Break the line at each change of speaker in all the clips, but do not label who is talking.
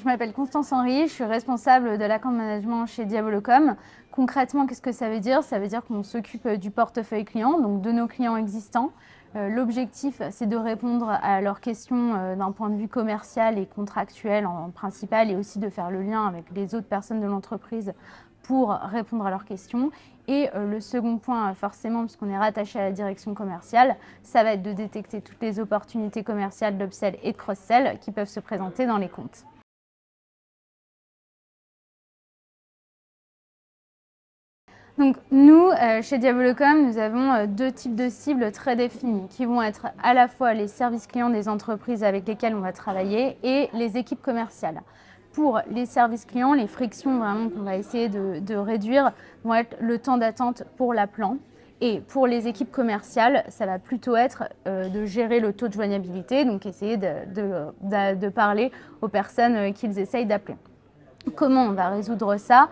Je m'appelle Constance Henry, je suis responsable de l'account management chez Diabolocom. Concrètement, qu'est-ce que ça veut dire? Ça veut dire qu'on s'occupe du portefeuille client, donc de nos clients existants. L'objectif, c'est de répondre à leurs questions d'un point de vue commercial et contractuel en principal, et aussi de faire le lien avec les autres personnes de l'entreprise pour répondre à leurs questions. Et le second point, forcément, puisqu'on est rattaché à la direction commerciale, ça va être de détecter toutes les opportunités commerciales d'upsell et de cross-sell qui peuvent se présenter dans les comptes. Donc nous, chez Diabolocom, nous avons deux types de cibles très définies qui vont être à la fois les services clients des entreprises avec lesquelles on va travailler et les équipes commerciales. Pour les services clients, les frictions vraiment qu'on va essayer de réduire vont être le temps d'attente pour l'appelant. Et pour les équipes commerciales, ça va plutôt être de gérer le taux de joignabilité, donc essayer de parler aux personnes qu'ils essayent d'appeler. Comment on va résoudre ça?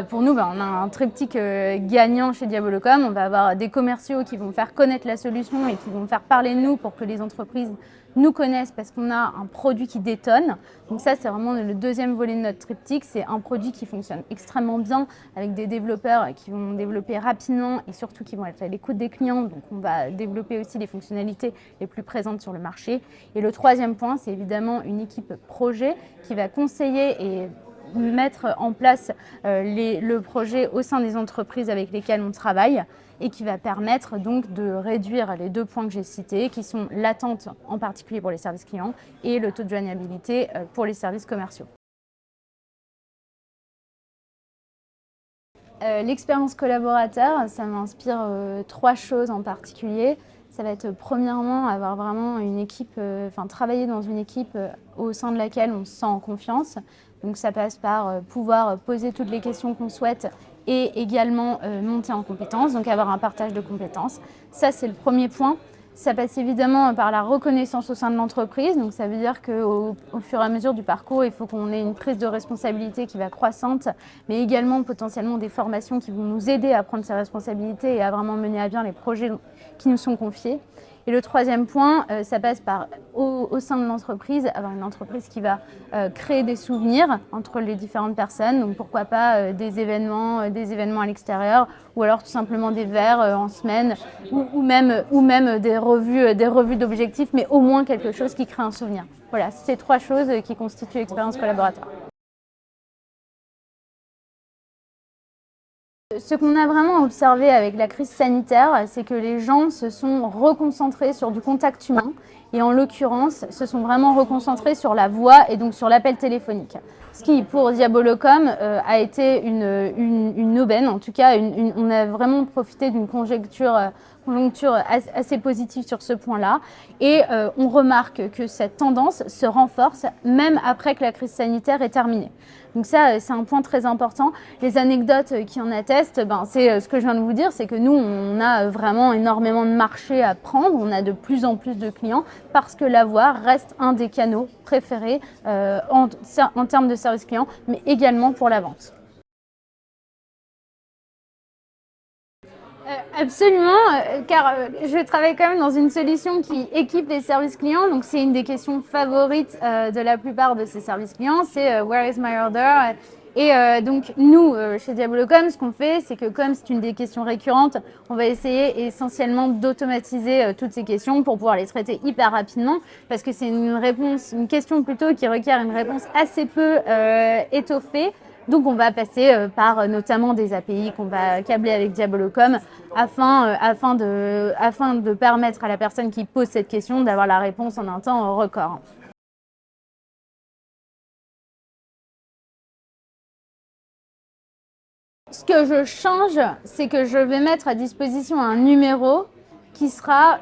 Pour nous, on a un triptyque gagnant chez Diabolocom. On va avoir des commerciaux qui vont faire connaître la solution et qui vont faire parler de nous pour que les entreprises nous connaissent parce qu'on a un produit qui détonne. Donc ça, c'est vraiment le deuxième volet de notre triptyque. C'est un produit qui fonctionne extrêmement bien avec des développeurs qui vont développer rapidement et surtout qui vont être à l'écoute des clients. Donc on va développer aussi les fonctionnalités les plus présentes sur le marché. Et le troisième point, c'est évidemment une équipe projet qui va conseiller et mettre en place le projet au sein des entreprises avec lesquelles on travaille et qui va permettre donc de réduire les deux points que j'ai cités, qui sont l'attente en particulier pour les services clients et le taux de joignabilité pour les services commerciaux. L'expérience collaborateur, ça m'inspire trois choses en particulier. Ça va être premièrement avoir vraiment une équipe, travailler dans une équipe au sein de laquelle on se sent en confiance. Donc ça passe par pouvoir poser toutes les questions qu'on souhaite et également monter en compétences, donc avoir un partage de compétences. Ça, c'est le premier point. Ça passe évidemment par la reconnaissance au sein de l'entreprise. Donc ça veut dire qu'au fur et à mesure du parcours, il faut qu'on ait une prise de responsabilité qui va croissante, mais également potentiellement des formations qui vont nous aider à prendre ces responsabilités et à vraiment mener à bien les projets qui nous sont confiés. Et le troisième point, ça passe par, au sein de l'entreprise, avoir une entreprise qui va créer des souvenirs entre les différentes personnes. Donc pourquoi pas des événements à l'extérieur, ou alors tout simplement des verres en semaine, ou même des revues d'objectifs, mais au moins quelque chose qui crée un souvenir. Voilà, c'est trois choses qui constituent l'expérience collaborateur. Ce qu'on a vraiment observé avec la crise sanitaire, c'est que les gens se sont reconcentrés sur du contact humain et en l'occurrence, se sont vraiment reconcentrés sur la voix et donc sur l'appel téléphonique. Ce qui, pour Diabolocom, a été une aubaine. En tout cas, on a vraiment profité d'une conjoncture assez positive sur ce point-là. Et on remarque que cette tendance se renforce même après que la crise sanitaire est terminée. Donc ça, c'est un point très important. Les anecdotes qui en attestent, c'est ce que je viens de vous dire, c'est que nous, on a vraiment énormément de marché à prendre. On a de plus en plus de clients parce que la voix reste un des canaux préférés en termes de service client, mais également pour la vente. Absolument, car je travaille quand même dans une solution qui équipe les services clients, donc c'est une des questions favorites de la plupart de ces services clients, c'est Where is my order? Et donc nous, chez Diabolocom, ce qu'on fait, c'est que comme c'est une des questions récurrentes, on va essayer essentiellement d'automatiser toutes ces questions pour pouvoir les traiter hyper rapidement, parce que c'est une question plutôt qui requiert une réponse assez peu étoffée. Donc on va passer par notamment des API qu'on va câbler avec Diabolocom afin de permettre à la personne qui pose cette question d'avoir la réponse en un temps record. Ce que je change, c'est que je vais mettre à disposition un numéro qui sera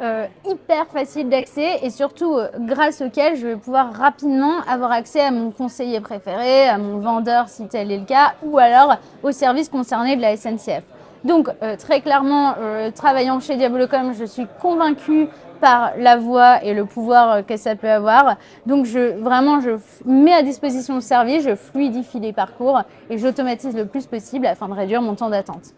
hyper facile d'accès et surtout grâce auquel je vais pouvoir rapidement avoir accès à mon conseiller préféré, à mon vendeur si tel est le cas, ou alors au service concerné de la SNCF. Donc très clairement, travaillant chez Diabolocom, je suis convaincue par la voix et le pouvoir que ça peut avoir. Donc je mets à disposition le service, je fluidifie les parcours et j'automatise le plus possible afin de réduire mon temps d'attente.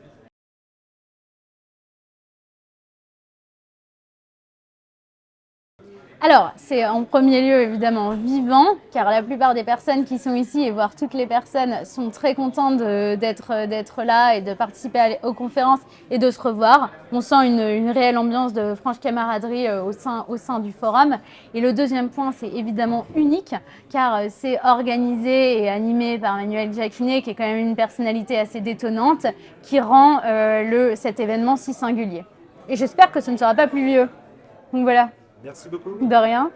Alors, c'est en premier lieu évidemment vivant, car la plupart des personnes qui sont ici, et voire toutes les personnes, sont très contentes d'être là et de participer aux conférences et de se revoir. On sent une réelle ambiance de franche camaraderie au sein du forum. Et le deuxième point, c'est évidemment unique, car c'est organisé et animé par Manuel Jacquinet, qui est quand même une personnalité assez détonnante, qui rend cet événement si singulier. Et j'espère que ce ne sera pas plus vieux. Donc voilà.
Merci beaucoup.
De rien.